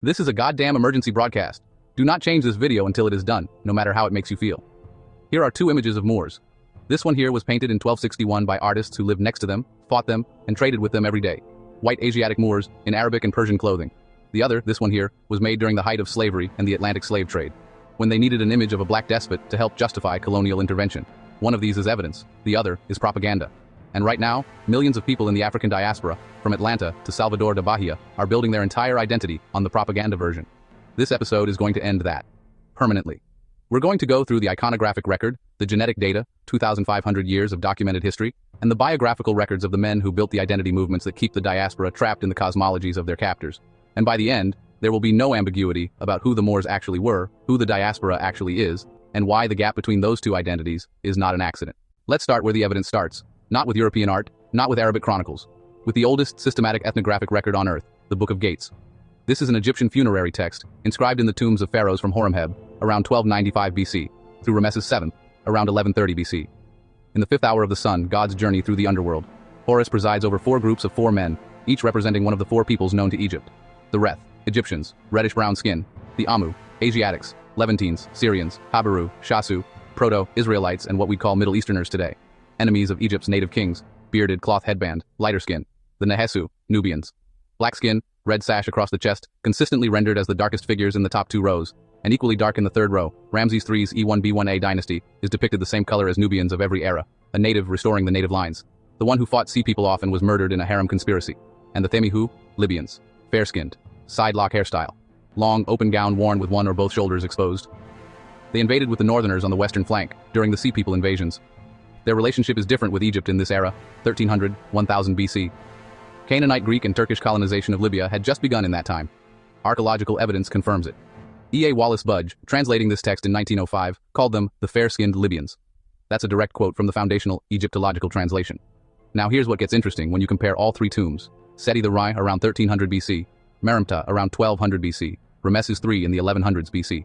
This is a goddamn emergency broadcast. Do not change this video until it is done, no matter how it makes you feel. Here are two images of Moors. This one here was painted in 1261 by artists who lived next to them, fought them, and traded with them every day. White Asiatic Moors, in Arabic and Persian clothing. The other, this one here, was made during the height of slavery and the Atlantic slave trade, when they needed an image of a black despot to help justify colonial intervention. One of these is evidence, the other is propaganda. And right now, millions of people in the African diaspora, from Atlanta to Salvador da Bahia, are building their entire identity on the propaganda version. This episode is going to end that. Permanently. We're going to go through the iconographic record, the genetic data, 2,500 years of documented history, and the biographical records of the men who built the identity movements that keep the diaspora trapped in the cosmologies of their captors. And by the end, there will be no ambiguity about who the Moors actually were, who the diaspora actually is, and why the gap between those two identities is not an accident. Let's start where the evidence starts. Not with European art, not with Arabic chronicles. With the oldest systematic ethnographic record on Earth, the Book of Gates. This is an Egyptian funerary text, inscribed in the tombs of pharaohs from Horemheb, around 1295 BC, through Ramesses VII, around 1130 BC. In the fifth hour of the sun, God's journey through the underworld, Horus presides over four groups of four men, each representing one of the four peoples known to Egypt. The Reth, Egyptians, reddish-brown skin. The Amu, Asiatics, Levantines, Syrians, Habaru, Shasu, Proto-Israelites, and what we call Middle Easterners today. Enemies of Egypt's native kings, bearded cloth headband, lighter skin. The Nehesu, Nubians. Black skin, red sash across the chest, consistently rendered as the darkest figures in the top two rows, and equally dark in the third row. Ramses III's E1B1A dynasty is depicted the same color as Nubians of every era, a native restoring the native lines. The one who fought sea people off and was murdered in a harem conspiracy. And the Themihu, Libyans. Fair-skinned, side-lock hairstyle. Long, open gown worn with one or both shoulders exposed. They invaded with the northerners on the western flank during the Sea People invasions. Their relationship is different with Egypt in this era, 1300, 1000 BC. Canaanite, Greek, and Turkish colonization of Libya had just begun in that time. Archaeological evidence confirms it. E.A. Wallace Budge, translating this text in 1905, called them the fair-skinned Libyans. That's a direct quote from the foundational Egyptological translation. Now here's what gets interesting when you compare all three tombs. Seti the Rai around 1300 BC, Merimta around 1200 BC, Ramesses III in the 1100s BC.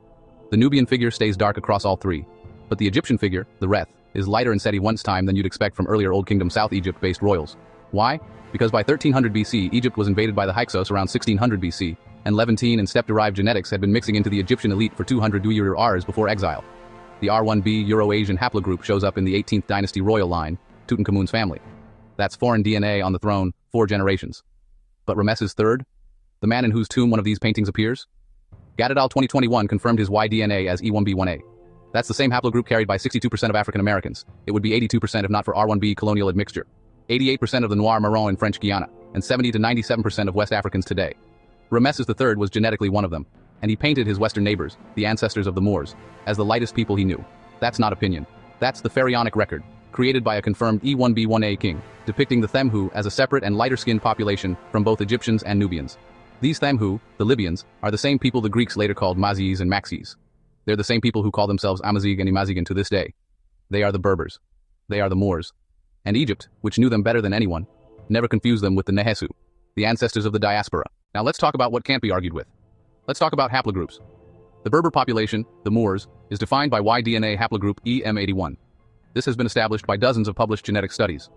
The Nubian figure stays dark across all three, but the Egyptian figure, the Reth, is lighter in Seti I's time than you'd expect from earlier Old Kingdom South Egypt-based royals. Why? Because by 1300 BC, Egypt was invaded by the Hyksos around 1600 BC, and Levantine and steppe-derived genetics had been mixing into the Egyptian elite for 200 Rs before exile. The R1b Euro-Asian haplogroup shows up in the 18th dynasty royal line, Tutankhamun's family. That's foreign DNA on the throne, 4 generations. But Ramesses III? The man in whose tomb one of these paintings appears? Gadadal 2021 confirmed his Y-DNA as E1B1A. That's the same haplogroup carried by 62% of African Americans. It would be 82% if not for R1b colonial admixture. 88% of the Noir Marron in French Guiana, and 70 to 97% of West Africans today. Ramesses III was genetically one of them, and he painted his Western neighbors, the ancestors of the Moors, as the lightest people he knew. That's not opinion. That's the pharaonic record, created by a confirmed E1B1A king, depicting the Themhu as a separate and lighter-skinned population from both Egyptians and Nubians. These Themhu, the Libyans, are the same people the Greeks later called Mazis and Maxis. They're the same people who call themselves Amazigh and Imazigan to this day. They are the Berbers. They are the Moors. And Egypt, which knew them better than anyone, never confused them with the Nehesu, the ancestors of the diaspora. Now let's talk about what can't be argued with. Let's talk about haplogroups. The Berber population, the Moors, is defined by Y-DNA haplogroup EM81. This has been established by dozens of published genetic studies.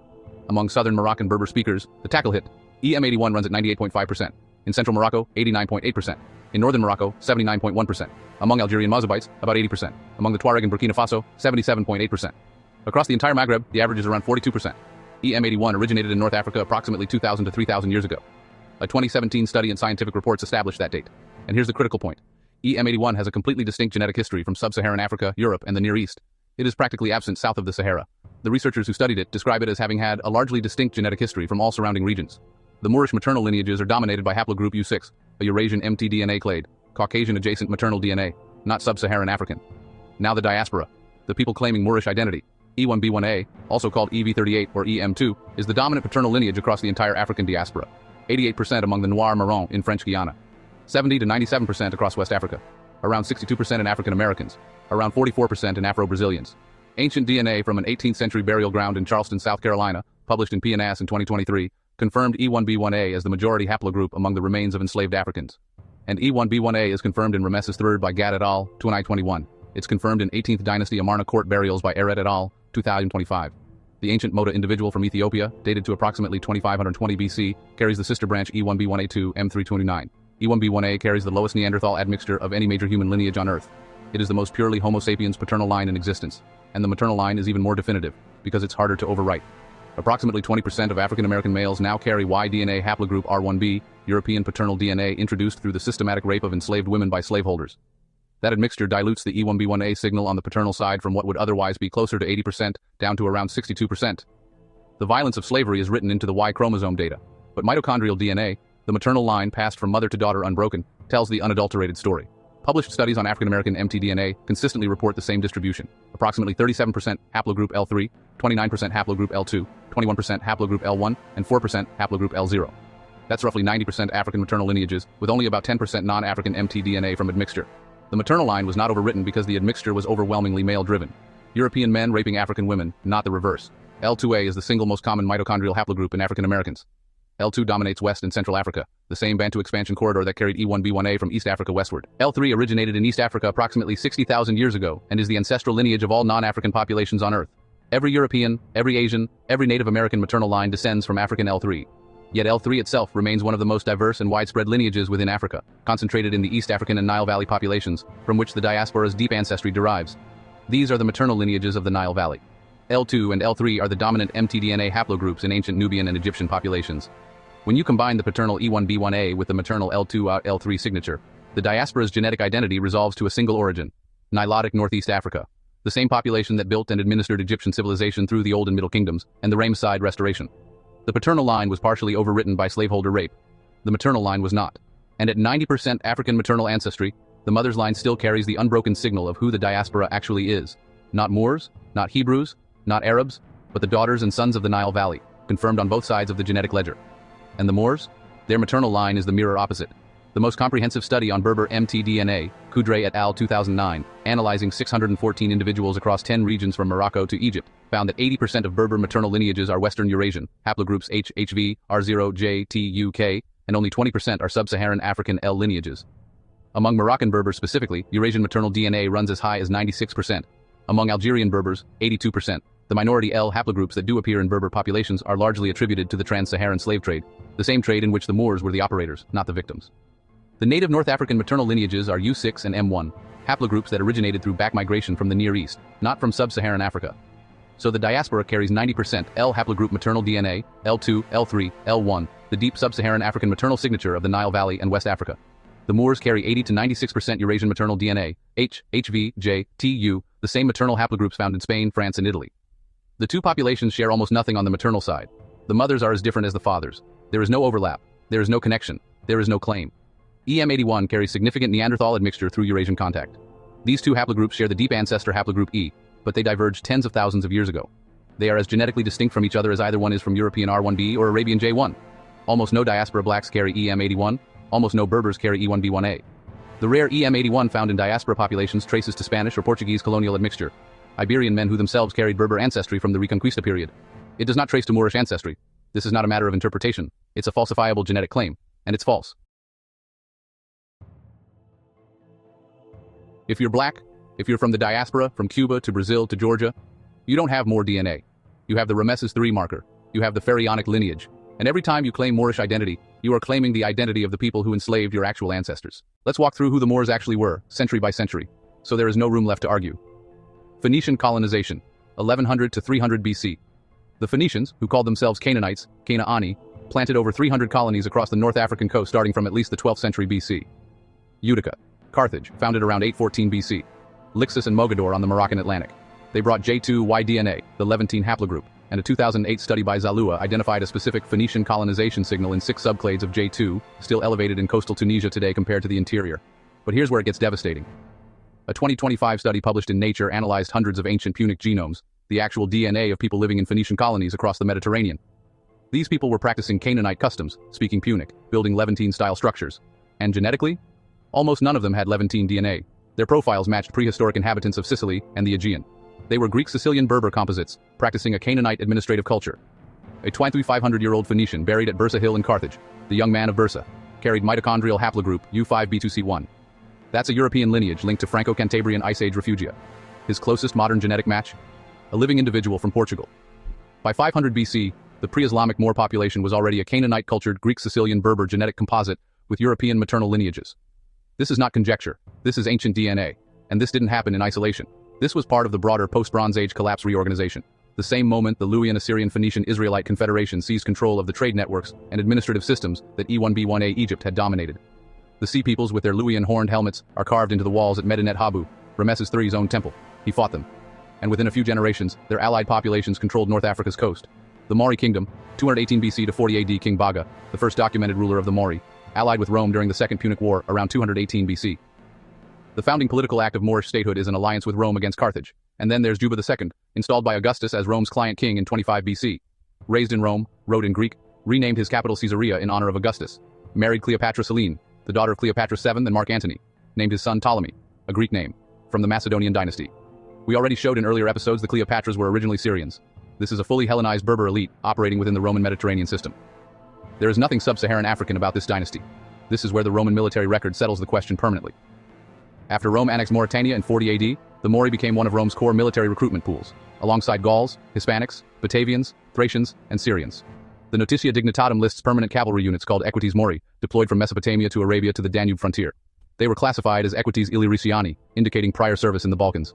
Among southern Moroccan Berber speakers, the Takelhit, EM81 runs at 98.5%. In central Morocco, 89.8%. In northern Morocco, 79.1%. Among Algerian Mazabites, about 80%. Among the Tuareg in Burkina Faso, 77.8%. Across the entire Maghreb, the average is around 42%. EM81 originated in North Africa approximately 2,000 to 3,000 years ago. A 2017 study in Scientific Reports established that date. And here's the critical point. EM81 has a completely distinct genetic history from sub-Saharan Africa, Europe, and the Near East. It is practically absent south of the Sahara. The researchers who studied it describe it as having had a largely distinct genetic history from all surrounding regions. The Moorish maternal lineages are dominated by haplogroup U6, a Eurasian mtDNA clade, Caucasian adjacent maternal DNA, not sub-Saharan African. Now the diaspora, the people claiming Moorish identity. E1B1A, also called EV38 or EM2, is the dominant paternal lineage across the entire African diaspora. 88% among the Noir Marron in French Guiana. 70 to 97% across West Africa. Around 62% in African Americans. Around 44% in Afro-Brazilians. Ancient DNA from an 18th century burial ground in Charleston, South Carolina, published in PNAS in 2023, confirmed E1B1A as the majority haplogroup among the remains of enslaved Africans. And E1B1A is confirmed in Ramesses III by Gad et al., 2021. It's confirmed in 18th dynasty Amarna court burials by Eret et al., 2025. The ancient Moda individual from Ethiopia, dated to approximately 2520 BC, carries the sister branch E1B1A2 M329. E1b1a carries the lowest Neanderthal admixture of any major human lineage on Earth. It is the most purely Homo sapiens paternal line in existence, and the maternal line is even more definitive, because it's harder to overwrite. Approximately 20% of African American males now carry Y DNA haplogroup R1b, European paternal DNA introduced through the systematic rape of enslaved women by slaveholders. That admixture dilutes the E1b1a signal on the paternal side from what would otherwise be closer to 80% down to around 62%. The violence of slavery is written into the Y chromosome data, but mitochondrial DNA, the maternal line passed from mother to daughter unbroken, tells the unadulterated story. Published studies on African American mtDNA consistently report the same distribution, approximately 37% haplogroup L3, 29% haplogroup L2, 21% haplogroup L1, and 4% haplogroup L0. That's roughly 90% African maternal lineages, with only about 10% non-African mtDNA from admixture. The maternal line was not overwritten because the admixture was overwhelmingly male-driven. European men raping African women, not the reverse. L2A is the single most common mitochondrial haplogroup in African Americans. L2 dominates West and Central Africa, the same Bantu expansion corridor that carried E1b1a from East Africa westward. L3 originated in East Africa approximately 60,000 years ago and is the ancestral lineage of all non-African populations on Earth. Every European, every Asian, every Native American maternal line descends from African L3. Yet L3 itself remains one of the most diverse and widespread lineages within Africa, concentrated in the East African and Nile Valley populations, from which the diaspora's deep ancestry derives. These are the maternal lineages of the Nile Valley. L2 and L3 are the dominant mtDNA haplogroups in ancient Nubian and Egyptian populations. When you combine the paternal E1b1a with the maternal L2-L3 signature, the diaspora's genetic identity resolves to a single origin, Nilotic Northeast Africa, the same population that built and administered Egyptian civilization through the Old and Middle Kingdoms and the Ramesside Restoration. The paternal line was partially overwritten by slaveholder rape. The maternal line was not. And at 90% African maternal ancestry, the mother's line still carries the unbroken signal of who the diaspora actually is. Not Moors, not Hebrews, not Arabs, but the daughters and sons of the Nile Valley, confirmed on both sides of the genetic ledger. And the Moors? Their maternal line is the mirror opposite. The most comprehensive study on Berber mtDNA, Coudray et al. 2009, analyzing 614 individuals across 10 regions from Morocco to Egypt, found that 80% of Berber maternal lineages are Western Eurasian, haplogroups H, HV, R0, J, T, UK, and only 20% are Sub-Saharan African L lineages. Among Moroccan Berbers specifically, Eurasian maternal DNA runs as high as 96%. Among Algerian Berbers, 82%. The minority L haplogroups that do appear in Berber populations are largely attributed to the trans-Saharan slave trade, the same trade in which the Moors were the operators, not the victims. The native North African maternal lineages are U6 and M1, haplogroups that originated through back migration from the Near East, not from Sub-Saharan Africa. So the diaspora carries 90% L haplogroup maternal DNA, L2, L3, L1, the deep Sub-Saharan African maternal signature of the Nile Valley and West Africa. The Moors carry 80 to 96% Eurasian maternal DNA, H, HV, J, TU, the same maternal haplogroups found in Spain, France, and Italy. The two populations share almost nothing on the maternal side. The mothers are as different as the fathers. There is no overlap. There is no connection. There is no claim. EM81 carries significant Neanderthal admixture through Eurasian contact. These two haplogroups share the deep ancestor haplogroup E, but they diverged tens of thousands of years ago. They are as genetically distinct from each other as either one is from European R1b or Arabian J1. Almost no diaspora blacks carry EM81, almost no Berbers carry E1b1a. The rare EM81 found in diaspora populations traces to Spanish or Portuguese colonial admixture. Iberian men who themselves carried Berber ancestry from the Reconquista period. It does not trace to Moorish ancestry. This is not a matter of interpretation. It's a falsifiable genetic claim, and it's false. If you're black, if you're from the diaspora, from Cuba to Brazil to Georgia, you don't have Moor DNA. You have the Rameses III marker. You have the pharaonic lineage. And every time you claim Moorish identity, you are claiming the identity of the people who enslaved your actual ancestors. Let's walk through who the Moors actually were, century by century, so there is no room left to argue. Phoenician colonization, 1100 to 300 BC. The Phoenicians, who called themselves Canaanites, Canaani, planted over 300 colonies across the North African coast starting from at least the 12th century BC. Utica, Carthage, founded around 814 BC. Lixus and Mogador on the Moroccan Atlantic. They brought J2Y DNA, the Levantine haplogroup, and a 2008 study by Zalua identified a specific Phoenician colonization signal in 6 subclades of J2, still elevated in coastal Tunisia today compared to the interior. But here's where it gets devastating. A 2025 study published in Nature analyzed hundreds of ancient Punic genomes, the actual DNA of people living in Phoenician colonies across the Mediterranean. These people were practicing Canaanite customs, speaking Punic, building Levantine-style structures. And genetically? Almost none of them had Levantine DNA. Their profiles matched prehistoric inhabitants of Sicily and the Aegean. They were Greek-Sicilian Berber composites, practicing a Canaanite administrative culture. A 2,500-year-old Phoenician buried at Bursa Hill in Carthage, the young man of Bursa, carried mitochondrial haplogroup U5b2c1. That's a European lineage linked to Franco-Cantabrian Ice Age refugia. His closest modern genetic match? A living individual from Portugal. By 500 BC, the pre-Islamic Moor population was already a Canaanite-cultured Greek-Sicilian Berber genetic composite with European maternal lineages. This is not conjecture, this is ancient DNA, and this didn't happen in isolation. This was part of the broader post-Bronze Age collapse reorganization. The same moment the Luwian Assyrian Phoenician Israelite Confederation seized control of the trade networks and administrative systems that E1B1A Egypt had dominated. The Sea Peoples with their Luwian horned helmets are carved into the walls at Medinet Habu, Ramesses III's own temple. He fought them. And within a few generations, their allied populations controlled North Africa's coast. The Mauri Kingdom, 218 BC to 40 AD, King Baga, the first documented ruler of the Mauri, allied with Rome during the Second Punic War around 218 BC. The founding political act of Moorish statehood is an alliance with Rome against Carthage. And then there's Juba II, installed by Augustus as Rome's client king in 25 BC. Raised in Rome, wrote in Greek, renamed his capital Caesarea in honor of Augustus. Married Cleopatra Selene, the daughter of Cleopatra VII and Mark Antony. Named his son Ptolemy, a Greek name, from the Macedonian dynasty. We already showed in earlier episodes the Cleopatras were originally Syrians. This is a fully Hellenized Berber elite operating within the Roman Mediterranean system. There is nothing sub-Saharan African about this dynasty. This is where the Roman military record settles the question permanently. After Rome annexed Mauritania in 40 AD, the Mauri became one of Rome's core military recruitment pools, alongside Gauls, Hispanics, Batavians, Thracians, and Syrians. The Notitia Dignitatum lists permanent cavalry units called Equites Mauri, deployed from Mesopotamia to Arabia to the Danube frontier. They were classified as Equites Illyriciani, indicating prior service in the Balkans.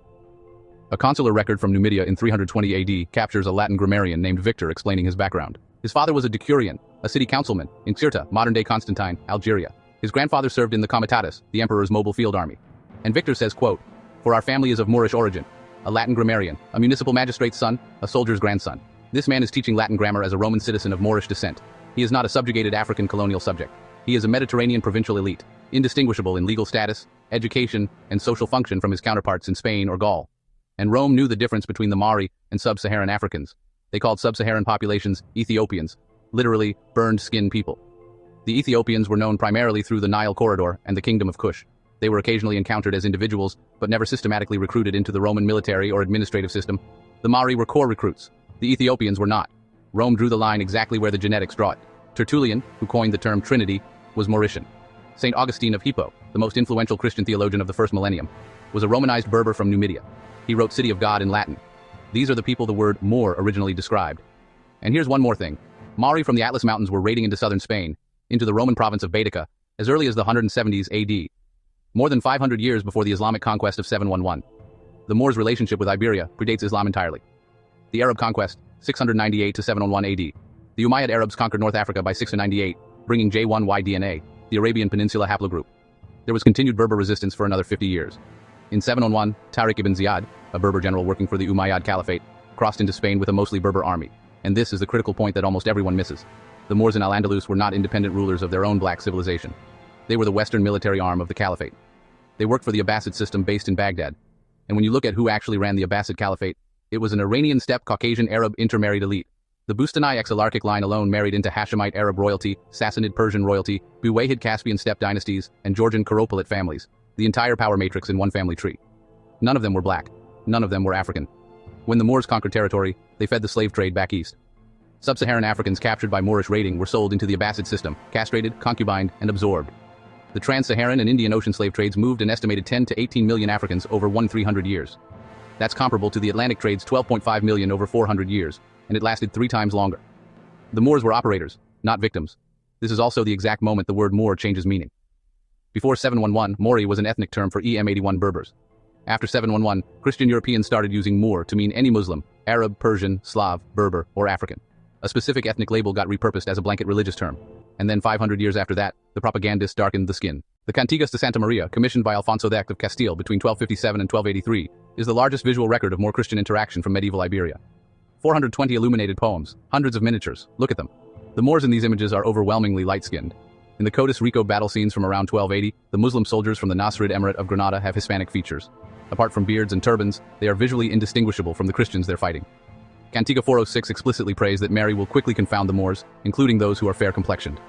A consular record from Numidia in 320 AD captures a Latin grammarian named Victor explaining his background. His father was a decurion, a city councilman, in Cirta, modern-day Constantine, Algeria. His grandfather served in the Comitatus, the emperor's mobile field army. And Victor says, quote, "For our family is of Moorish origin, a Latin grammarian, a municipal magistrate's son, a soldier's grandson. This man is teaching Latin grammar as a Roman citizen of Moorish descent. He is not a subjugated African colonial subject. He is a Mediterranean provincial elite, indistinguishable in legal status, education, and social function from his counterparts in Spain or Gaul." And Rome knew the difference between the Mauri and sub-Saharan Africans. They called sub-Saharan populations Ethiopians, literally burned skin people. The Ethiopians were known primarily through the Nile corridor and the Kingdom of Kush. They were occasionally encountered as individuals, but never systematically recruited into the Roman military or administrative system. The Mauri were core recruits. The Ethiopians were not. Rome drew the line exactly where the genetics draw it. Tertullian, who coined the term Trinity, was Mauritian. St. Augustine of Hippo, the most influential Christian theologian of the first millennium, was a Romanized Berber from Numidia. He wrote City of God in Latin. These are the people the word Moor originally described. And here's one more thing. Mauri from the Atlas Mountains were raiding into southern Spain, into the Roman province of Baetica, as early as the 170s AD. More than 500 years before the Islamic conquest of 711. The Moors' relationship with Iberia predates Islam entirely. The Arab conquest, 698 to 701 AD. The Umayyad Arabs conquered North Africa by 698, bringing J1Y DNA, the Arabian Peninsula haplogroup. There was continued Berber resistance for another 50 years. In 701, Tariq ibn Ziyad, a Berber general working for the Umayyad Caliphate, crossed into Spain with a mostly Berber army. And this is the critical point that almost everyone misses. The Moors in Al-Andalus were not independent rulers of their own black civilization. They were the Western military arm of the Caliphate. They worked for the Abbasid system based in Baghdad. And when you look at who actually ran the Abbasid Caliphate, it was an Iranian steppe Caucasian Arab intermarried elite. The Bustani Exarchic line alone married into Hashemite Arab royalty, Sassanid Persian royalty, Buwayhid Caspian steppe dynasties, and Georgian Karapolit families, the entire power matrix in one family tree. None of them were black. None of them were African. When the Moors conquered territory, they fed the slave trade back east. Sub-Saharan Africans captured by Moorish raiding were sold into the Abbasid system, castrated, concubined, and absorbed. The trans-Saharan and Indian Ocean slave trades moved an estimated 10 to 18 million Africans over 300 years. That's comparable to the Atlantic trade's 12.5 million over 400 years, and it lasted 3 times longer. The Moors were operators, not victims. This is also the exact moment the word Moor changes meaning. Before 711, Mauri was an ethnic term for EM81 Berbers. After 711, Christian Europeans started using Moor to mean any Muslim, Arab, Persian, Slav, Berber, or African. A specific ethnic label got repurposed as a blanket religious term. And then 500 years after that, the propagandists darkened the skin. The Cantigas de Santa Maria, commissioned by Alfonso X of Castile between 1257 and 1283, is the largest visual record of Moor Christian interaction from medieval Iberia. 420 illuminated poems, hundreds of miniatures, look at them. The Moors in these images are overwhelmingly light-skinned. In the Codis Rico battle scenes from around 1280, the Muslim soldiers from the Nasrid Emirate of Granada have Hispanic features. Apart from beards and turbans, they are visually indistinguishable from the Christians they're fighting. Cantiga 406 explicitly prays that Mary will quickly confound the Moors, including those who are fair-complexioned.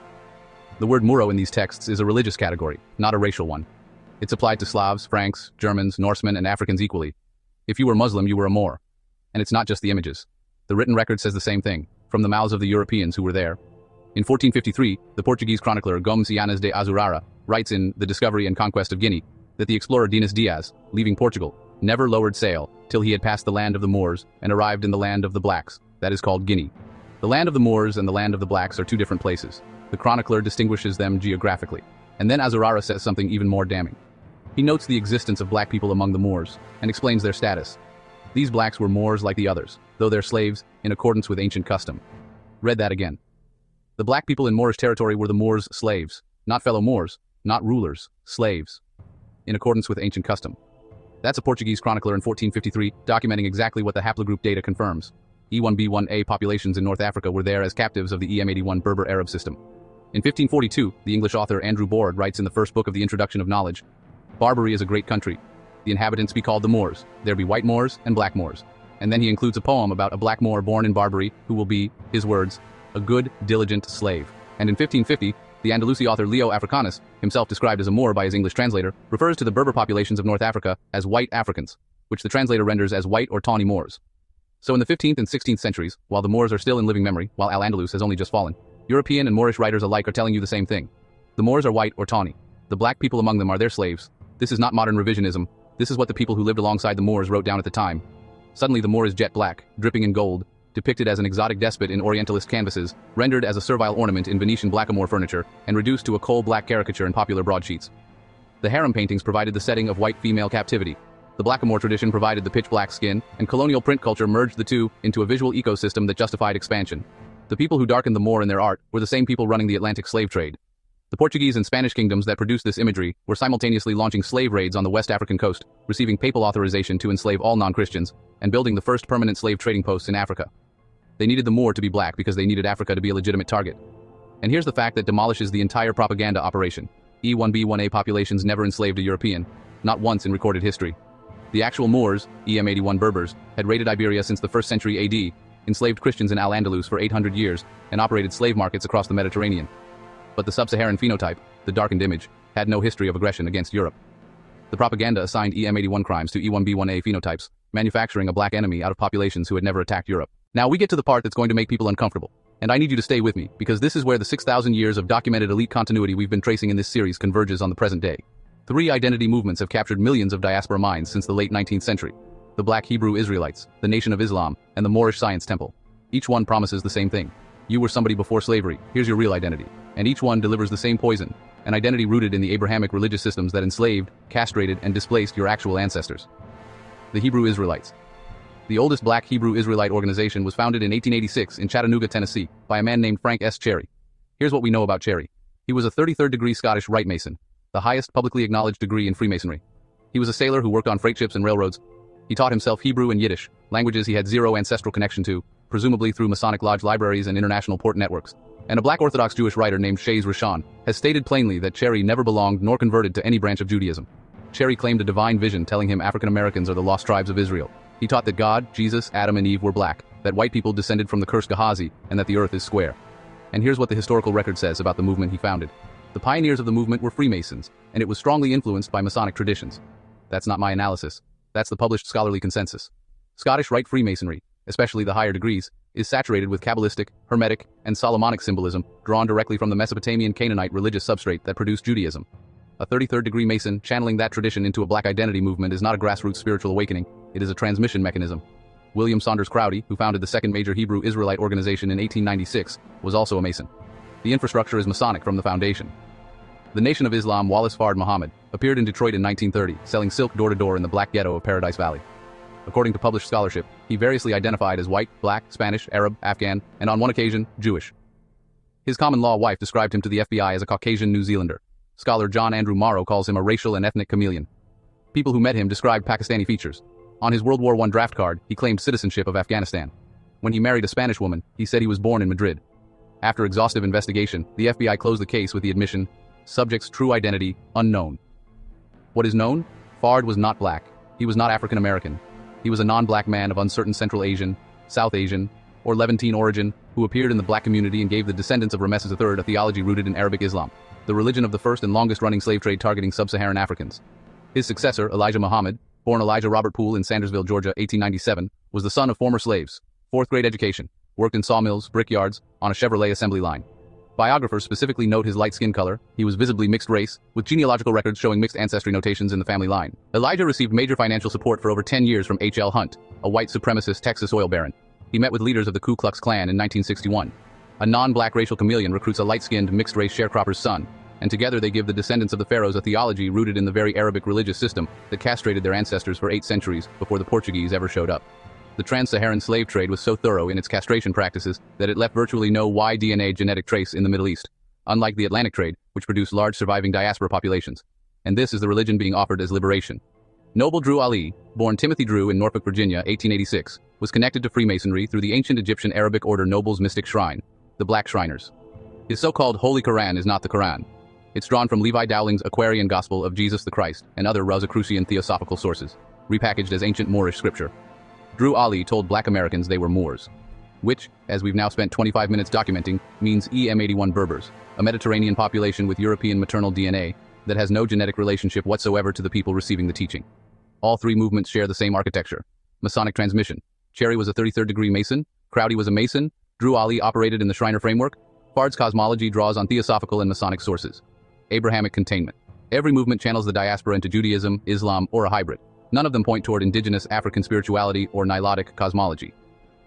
The word Muro in these texts is a religious category, not a racial one. It's applied to Slavs, Franks, Germans, Norsemen, and Africans equally. If you were Muslim, you were a Moor. And it's not just the images. The written record says the same thing, from the mouths of the Europeans who were there. In 1453, the Portuguese chronicler Gomes Eannes de Azurara writes in The Discovery and Conquest of Guinea that the explorer Dinis Diaz, leaving Portugal, never lowered sail till he had passed the land of the Moors and arrived in the land of the blacks, that is called Guinea. The land of the Moors and the land of the blacks are two different places. The chronicler distinguishes them geographically. And then Azurara says something even more damning. He notes the existence of black people among the Moors and explains their status. These blacks were Moors like the others, though they're slaves in accordance with ancient custom. Read that again. The black people in Moorish territory were the Moors' slaves, not fellow Moors, not rulers, slaves, in accordance with ancient custom. That's a Portuguese chronicler in 1453, documenting exactly what the haplogroup data confirms. E1b1a populations in North Africa were there as captives of the EM81 Berber Arab system. In 1542, the English author Andrew Board writes in the first book of the Introduction of Knowledge, Barbary is a great country. The inhabitants be called the Moors. There be white Moors and black Moors. And then he includes a poem about a black Moor born in Barbary who will be, his words, a good, diligent slave. And in 1550, the Andalusi author Leo Africanus, himself described as a Moor by his English translator, refers to the Berber populations of North Africa as white Africans, which the translator renders as white or tawny Moors. So in the 15th and 16th centuries, while the Moors are still in living memory, while Al-Andalus has only just fallen, European and Moorish writers alike are telling you the same thing. The Moors are white or tawny. The black people among them are their slaves. This is not modern revisionism. This is what the people who lived alongside the Moors wrote down at the time. Suddenly the Moor is jet black, dripping in gold, depicted as an exotic despot in Orientalist canvases, rendered as a servile ornament in Venetian blackamoor furniture, and reduced to a coal-black caricature in popular broadsheets. The harem paintings provided the setting of white female captivity. The blackamoor tradition provided the pitch-black skin, and colonial print culture merged the two into a visual ecosystem that justified expansion. The people who darkened the Moor in their art were the same people running the Atlantic slave trade. The Portuguese and Spanish kingdoms that produced this imagery were simultaneously launching slave raids on the West African coast, receiving papal authorization to enslave all non-Christians, and building the first permanent slave trading posts in Africa. They needed the Moor to be black because they needed Africa to be a legitimate target. And here's the fact that demolishes the entire propaganda operation. E1b1a populations never enslaved a European, not once in recorded history. The actual Moors, EM81 Berbers, had raided Iberia since the 1st century AD, enslaved Christians in Al-Andalus for 800 years, and operated slave markets across the Mediterranean. But the sub-Saharan phenotype, the darkened image, had no history of aggression against Europe. The propaganda assigned EM81 crimes to E1b1a phenotypes, manufacturing a black enemy out of populations who had never attacked Europe. Now we get to the part that's going to make people uncomfortable. And I need you to stay with me, because this is where the 6,000 years of documented elite continuity we've been tracing in this series converges on the present day. 3 identity movements have captured millions of diaspora minds since the late 19th century. The Black Hebrew Israelites, the Nation of Islam, and the Moorish Science Temple. Each one promises the same thing. You were somebody before slavery, here's your real identity. And each one delivers the same poison, an identity rooted in the Abrahamic religious systems that enslaved, castrated, and displaced your actual ancestors. The Hebrew Israelites. The oldest Black Hebrew Israelite organization was founded in 1886 in Chattanooga, Tennessee, by a man named Frank S. Cherry. Here's what we know about Cherry. He was a 33rd degree Scottish Rite Mason, the highest publicly acknowledged degree in Freemasonry. He was a sailor who worked on freight ships and railroads. He taught himself Hebrew and Yiddish, languages he had zero ancestral connection to, presumably through Masonic Lodge libraries and international port networks. And a Black Orthodox Jewish writer named Shays Rishon has stated plainly that Cherry never belonged nor converted to any branch of Judaism. Cherry claimed a divine vision telling him African Americans are the lost tribes of Israel. He taught that God, Jesus, Adam, and Eve were black, that white people descended from the cursed Gehazi, and that the earth is square. And here's what the historical record says about the movement he founded. The pioneers of the movement were Freemasons, and it was strongly influenced by Masonic traditions. That's not my analysis. That's the published scholarly consensus. Scottish Rite Freemasonry, especially the higher degrees, is saturated with Kabbalistic, Hermetic, and Solomonic symbolism drawn directly from the Mesopotamian Canaanite religious substrate that produced Judaism. A 33rd degree Mason channeling that tradition into a black identity movement is not a grassroots spiritual awakening, it is a transmission mechanism. William Saunders Crowdy, who founded the second major Hebrew Israelite organization in 1896, was also a Mason. The infrastructure is Masonic from the foundation. The Nation of Islam Wallace Fard Muhammad appeared in Detroit in 1930, selling silk door-to-door in the black ghetto of Paradise Valley. According to published scholarship, he variously identified as white, black, Spanish, Arab, Afghan, and on one occasion, Jewish. His common-law wife described him to the FBI as a Caucasian New Zealander. Scholar John Andrew Morrow calls him a racial and ethnic chameleon. People who met him described Pakistani features. On his World War I draft card, he claimed citizenship of Afghanistan. When he married a Spanish woman, he said he was born in Madrid. After exhaustive investigation, the FBI closed the case with the admission, subject's true identity, unknown. What is known? Fard was not black. He was not African American. He was a non-black man of uncertain Central Asian, South Asian, or Levantine origin, who appeared in the black community and gave the descendants of Rameses III a theology rooted in Arabic Islam, the religion of the first and longest-running slave trade targeting sub-Saharan Africans. His successor, Elijah Muhammad, born Elijah Robert Poole in Sandersville, Georgia, 1897, was the son of former slaves, 4th-grade education, worked in sawmills, brickyards, on a Chevrolet assembly line. Biographers specifically note his light skin color. He was visibly mixed race, with genealogical records showing mixed ancestry notations in the family line. Elijah received major financial support for over 10 years from H.L. Hunt, a white supremacist Texas oil baron. He met with leaders of the Ku Klux Klan in 1961. A non-black racial chameleon recruits a light-skinned, mixed-race sharecropper's son, and together they give the descendants of the pharaohs a theology rooted in the very Arabic religious system that castrated their ancestors for 8 centuries before the Portuguese ever showed up. The trans-Saharan slave trade was so thorough in its castration practices that it left virtually no Y-DNA genetic trace in the Middle East, unlike the Atlantic trade, which produced large surviving diaspora populations. And this is the religion being offered as liberation. Noble Drew Ali, born Timothy Drew in Norfolk, Virginia, 1886, was connected to Freemasonry through the ancient Egyptian Arabic order Noble's mystic shrine, the Black Shriners. His so-called Holy Quran is not the Quran. It's drawn from Levi Dowling's Aquarian Gospel of Jesus the Christ and other Rosicrucian theosophical sources, repackaged as ancient Moorish scripture. Drew Ali told black Americans they were Moors, which, as we've now spent 25 minutes documenting, means EM81 Berbers, a Mediterranean population with European maternal DNA that has no genetic relationship whatsoever to the people receiving the teaching. All 3 movements share the same architecture. Masonic transmission. Cherry was a 33rd degree Mason, Crowdy was a Mason, Drew Ali operated in the Shriner framework, Fard's cosmology draws on theosophical and Masonic sources. Abrahamic containment. Every movement channels the diaspora into Judaism, Islam, or a hybrid. None of them point toward indigenous African spirituality or Nilotic cosmology.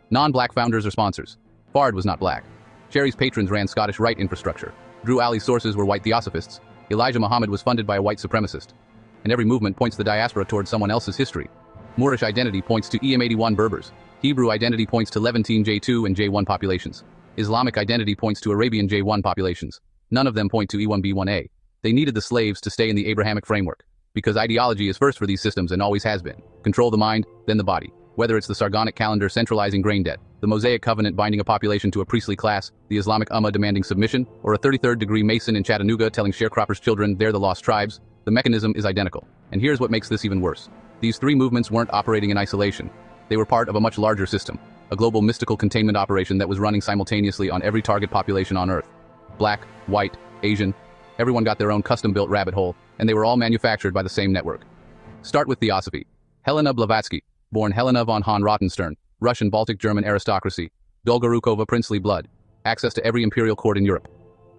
Non-black founders or sponsors. Fard was not black. Cherry's patrons ran Scottish Rite infrastructure. Drew Ali's sources were white theosophists. Elijah Muhammad was funded by a white supremacist. And every movement points the diaspora toward someone else's history. Moorish identity points to EM81 Berbers. Hebrew identity points to Levantine J2 and J1 populations. Islamic identity points to Arabian J1 populations. None of them point to E1B1A. They needed the slaves to stay in the Abrahamic framework, because ideology is first for these systems and always has been. Control the mind, then the body. Whether it's the Sargonic calendar centralizing grain debt, the Mosaic covenant binding a population to a priestly class, the Islamic Ummah demanding submission, or a 33rd degree Mason in Chattanooga telling sharecroppers' children they're the lost tribes, the mechanism is identical. And here's what makes this even worse. These 3 movements weren't operating in isolation. They were part of a much larger system, a global mystical containment operation that was running simultaneously on every target population on Earth. Black, white, Asian, everyone got their own custom-built rabbit hole, and they were all manufactured by the same network. Start with Theosophy. Helena Blavatsky, born Helena von Hahn-Rothenstern, Russian Baltic German aristocracy, Dolgorukova princely blood, access to every imperial court in Europe.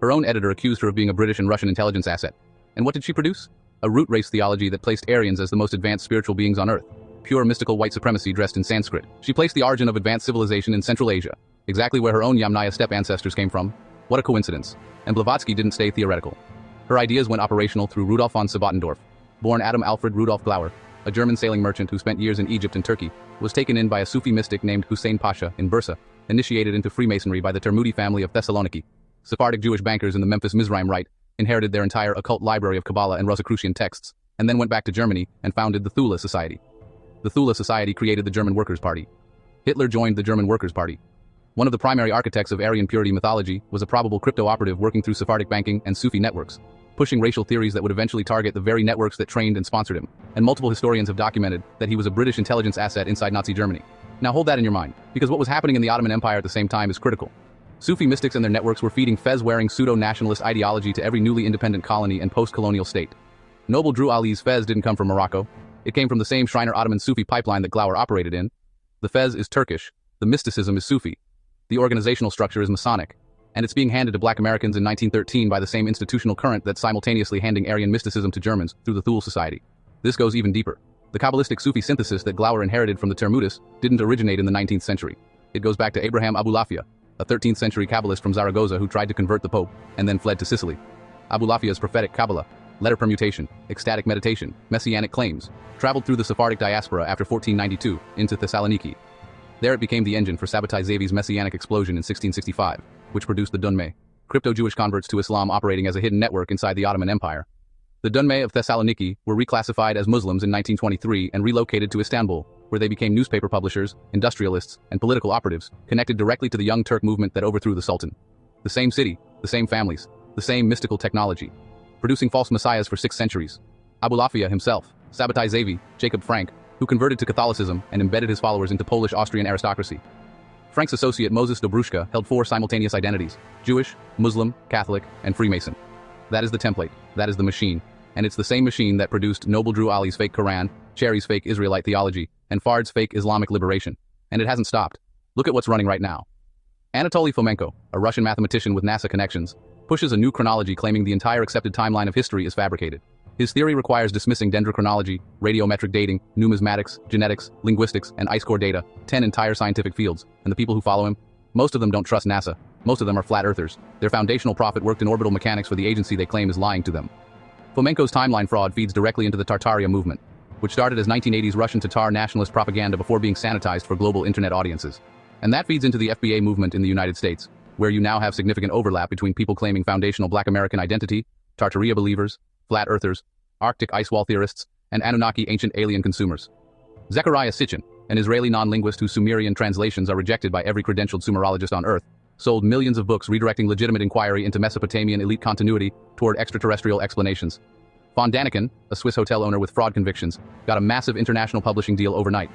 Her own editor accused her of being a British and Russian intelligence asset. And what did she produce? A root race theology that placed Aryans as the most advanced spiritual beings on Earth. Pure mystical white supremacy dressed in Sanskrit. She placed the origin of advanced civilization in Central Asia, exactly where her own Yamnaya steppe ancestors came from. What a coincidence. And Blavatsky didn't stay theoretical. Her ideas went operational through Rudolf von Sabotendorf, born Adam Alfred Rudolf Glauer, a German sailing merchant who spent years in Egypt and Turkey, was taken in by a Sufi mystic named Hussein Pasha in Bursa, initiated into Freemasonry by the Termudi family of Thessaloniki. Sephardic Jewish bankers in the Memphis Mizraim Rite inherited their entire occult library of Kabbalah and Rosicrucian texts, and then went back to Germany and founded the Thule Society. The Thule Society created the German Workers' Party. Hitler joined the German Workers' Party. One of the primary architects of Aryan purity mythology was a probable crypto-operative working through Sephardic banking and Sufi networks, pushing racial theories that would eventually target the very networks that trained and sponsored him. And multiple historians have documented that he was a British intelligence asset inside Nazi Germany. Now hold that in your mind, because what was happening in the Ottoman Empire at the same time is critical. Sufi mystics and their networks were feeding fez-wearing pseudo-nationalist ideology to every newly independent colony and post-colonial state. Noble Drew Ali's fez didn't come from Morocco. It came from the same Shriner Ottoman Sufi pipeline that Glauer operated in. The fez is Turkish, the mysticism is Sufi, the organizational structure is Masonic, and it's being handed to black Americans in 1913 by the same institutional current that's simultaneously handing Aryan mysticism to Germans through the Thule Society. This goes even deeper. The Kabbalistic Sufi synthesis that Glauer inherited from the Termudis didn't originate in the 19th century. It goes back to Abraham Abulafia, a 13th century Kabbalist from Zaragoza who tried to convert the Pope and then fled to Sicily. Abulafia's prophetic Kabbalah, letter permutation, ecstatic meditation, messianic claims, traveled through the Sephardic diaspora after 1492 into Thessaloniki. There it became the engine for Sabbatai Zevi's messianic explosion in 1665, which produced the Dunme, crypto-Jewish converts to Islam operating as a hidden network inside the Ottoman Empire. The Dunme of Thessaloniki were reclassified as Muslims in 1923 and relocated to Istanbul, where they became newspaper publishers, industrialists, and political operatives, connected directly to the Young Turk movement that overthrew the Sultan. The same city, the same families, the same mystical technology, producing false messiahs for 6 centuries. Abulafia himself, Sabbatai Zevi, Jacob Frank, who converted to Catholicism and embedded his followers into Polish-Austrian aristocracy. Frank's associate Moses Dobrushka held 4 simultaneous identities: Jewish, Muslim, Catholic, and Freemason. That is the template, that is the machine, and it's the same machine that produced Noble Drew Ali's fake Quran, Cherry's fake Israelite theology, and Fard's fake Islamic liberation. And it hasn't stopped. Look at what's running right now. Anatoly Fomenko, a Russian mathematician with NASA connections, pushes a new chronology claiming the entire accepted timeline of history is fabricated. His theory requires dismissing dendrochronology, radiometric dating, numismatics, genetics, linguistics, and ice core data, 10 entire scientific fields, and the people who follow him, Most of them don't trust NASA. Most of them are flat earthers. Their foundational prophet worked in orbital mechanics for the agency they claim is lying to them. Fomenko's timeline fraud feeds directly into the Tartaria movement, which started as 1980s Russian Tatar nationalist propaganda before being sanitized for global internet audiences. And that feeds into the FBA movement in the United States, where you now have significant overlap between people claiming foundational Black American identity, Tartaria believers, flat earthers, Arctic ice wall theorists, and Anunnaki ancient alien consumers. Zechariah Sitchin, an Israeli non-linguist whose Sumerian translations are rejected by every credentialed Sumerologist on Earth, sold millions of books redirecting legitimate inquiry into Mesopotamian elite continuity toward extraterrestrial explanations. Von Daniken, a Swiss hotel owner with fraud convictions, got a massive international publishing deal overnight.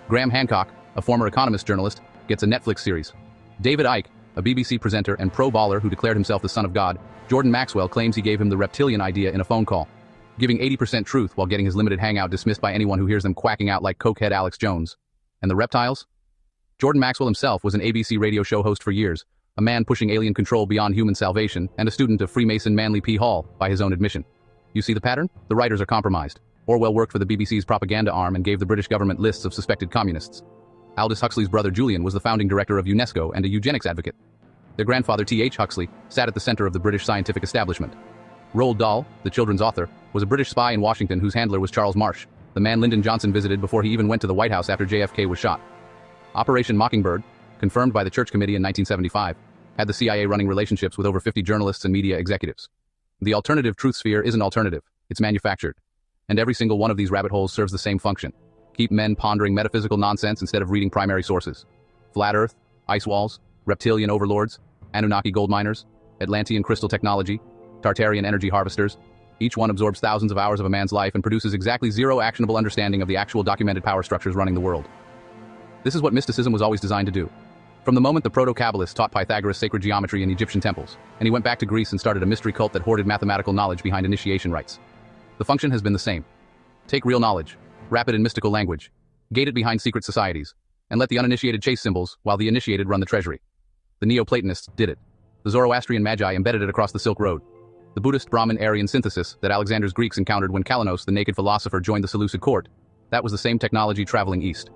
Graham Hancock, a former Economist journalist, gets a Netflix series. David Icke, a BBC presenter and pro-baller who declared himself the son of God, Jordan Maxwell claims he gave him the reptilian idea in a phone call, giving 80% truth while getting his limited hangout dismissed by anyone who hears them quacking out like cokehead Alex Jones. And the reptiles? Jordan Maxwell himself was an ABC radio show host for years, a man pushing alien control beyond human salvation, and a student of Freemason Manly P. Hall, by his own admission. You see the pattern? The writers are compromised. Orwell worked for the BBC's propaganda arm and gave the British government lists of suspected communists. Aldous Huxley's brother Julian was the founding director of UNESCO and a eugenics advocate. Their grandfather T.H. Huxley sat at the center of the British scientific establishment. Roald Dahl, the children's author, was a British spy in Washington whose handler was Charles Marsh, the man Lyndon Johnson visited before he even went to the White House after JFK was shot. Operation Mockingbird, confirmed by the Church Committee in 1975, had the CIA running relationships with over 50 journalists and media executives. The alternative truth sphere isn't alternative, it's manufactured. And every single one of these rabbit holes serves the same function. Keep men pondering metaphysical nonsense instead of reading primary sources. Flat Earth, ice walls, reptilian overlords, Anunnaki gold miners, Atlantean crystal technology, Tartarian energy harvesters. Each one absorbs thousands of hours of a man's life and produces exactly zero actionable understanding of the actual documented power structures running the world. This is what mysticism was always designed to do. From the moment the proto-Kabbalists taught Pythagoras sacred geometry in Egyptian temples, and he went back to Greece and started a mystery cult that hoarded mathematical knowledge behind initiation rites. The function has been the same. Take real knowledge, wrap it in mystical language, gate it behind secret societies, and let the uninitiated chase symbols while the initiated run the treasury. The Neoplatonists did it. The Zoroastrian Magi embedded it across the Silk Road. The Buddhist Brahmin-Aryan synthesis that Alexander's Greeks encountered when Kalanos, the naked philosopher, joined the Seleucid court, that was the same technology traveling east.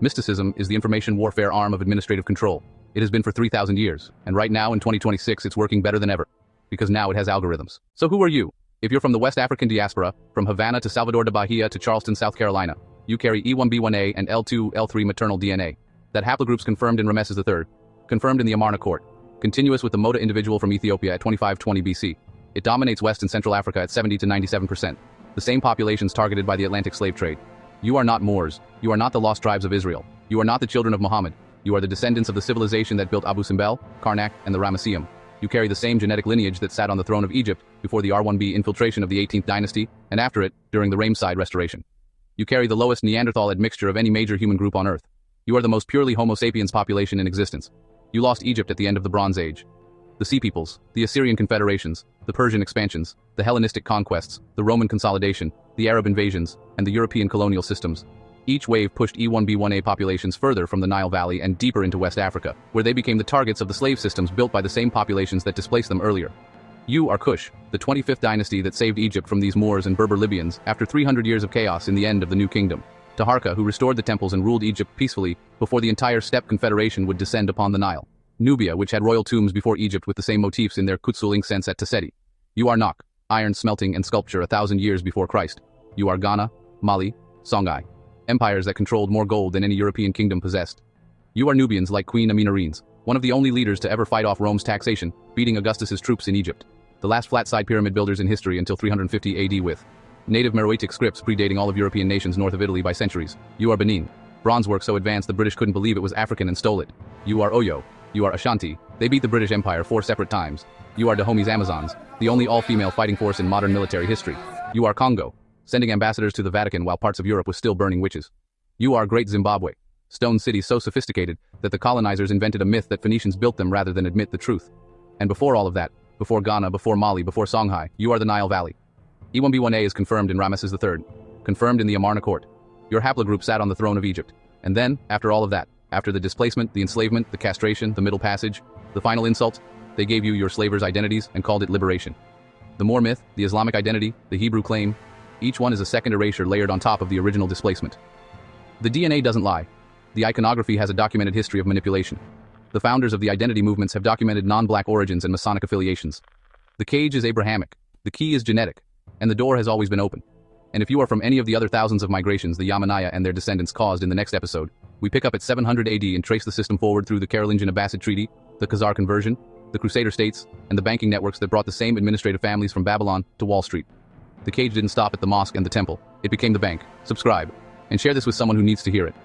Mysticism is the information warfare arm of administrative control. It has been for 3,000 years, and right now in 2026 it's working better than ever, because now it has algorithms. So who are you? If you're from the West African diaspora, from Havana to Salvador de Bahia to Charleston, South Carolina, you carry E1B1A and L2, L3 maternal DNA. That haplogroup's confirmed in Ramesses III, confirmed in the Amarna court, continuous with the Moda individual from Ethiopia at 2520 BC. It dominates West and Central Africa at 70 to 97%, the same populations targeted by the Atlantic slave trade. You are not Moors, you are not the lost tribes of Israel, you are not the children of Muhammad, you are the descendants of the civilization that built Abu Simbel, Karnak, and the Ramesseum. You carry the same genetic lineage that sat on the throne of Egypt before the R1b infiltration of the 18th dynasty, and after it, during the Ramesside restoration. You carry the lowest Neanderthal admixture of any major human group on Earth. You are the most purely Homo sapiens population in existence. You lost Egypt at the end of the Bronze Age. The Sea Peoples, the Assyrian confederations, the Persian expansions, the Hellenistic conquests, the Roman consolidation, the Arab invasions, and the European colonial systems. Each wave pushed E1B1A populations further from the Nile Valley and deeper into West Africa, where they became the targets of the slave systems built by the same populations that displaced them earlier. You are Kush, the 25th dynasty that saved Egypt from these Moors and Berber Libyans after 300 years of chaos in the end of the New Kingdom. Taharka, who restored the temples and ruled Egypt peacefully before the entire steppe confederation would descend upon the Nile. Nubia, which had royal tombs before Egypt with the same motifs in their Kutsul incense at Tasseti. You are Nok, iron smelting and sculpture 1,000 years before Christ. You are Ghana, Mali, Songhai, empires that controlled more gold than any European kingdom possessed. You are Nubians like Queen Amenarines, one of the only leaders to ever fight off Rome's taxation, beating Augustus's troops in Egypt. The last flat-side pyramid builders in history until 350 AD with native Meroitic scripts predating all of European nations north of Italy by centuries. You are Benin, bronze work so advanced the British couldn't believe it was African and stole it. You are Oyo. You are Ashanti. They beat the British Empire 4 separate times. You are Dahome's Amazons, the only all-female fighting force in modern military history. You are Congo, sending ambassadors to the Vatican while parts of Europe was still burning witches. You are Great Zimbabwe, stone cities so sophisticated that the colonizers invented a myth that Phoenicians built them rather than admit the truth. And before all of that, before Ghana, before Mali, before Songhai, you are the Nile Valley. E1B1A is confirmed in Ramesses III, confirmed in the Amarna court. Your haplogroup sat on the throne of Egypt. And then, after all of that, after the displacement, the enslavement, the castration, the middle passage, the final insult, they gave you your slavers' identities and called it liberation. The Moor myth, the Islamic identity, the Hebrew claim, each one is a second erasure layered on top of the original displacement. The DNA doesn't lie. The iconography has a documented history of manipulation. The founders of the identity movements have documented non-black origins and Masonic affiliations. The cage is Abrahamic, the key is genetic, and the door has always been open. And if you are from any of the other thousands of migrations the Yamanaya and their descendants caused in the next episode, we pick up at 700 AD and trace the system forward through the Carolingian Abbasid Treaty, the Khazar conversion, the Crusader states, and the banking networks that brought the same administrative families from Babylon to Wall Street. The cage didn't stop at the mosque and the temple, it became the bank. Subscribe, and share this with someone who needs to hear it.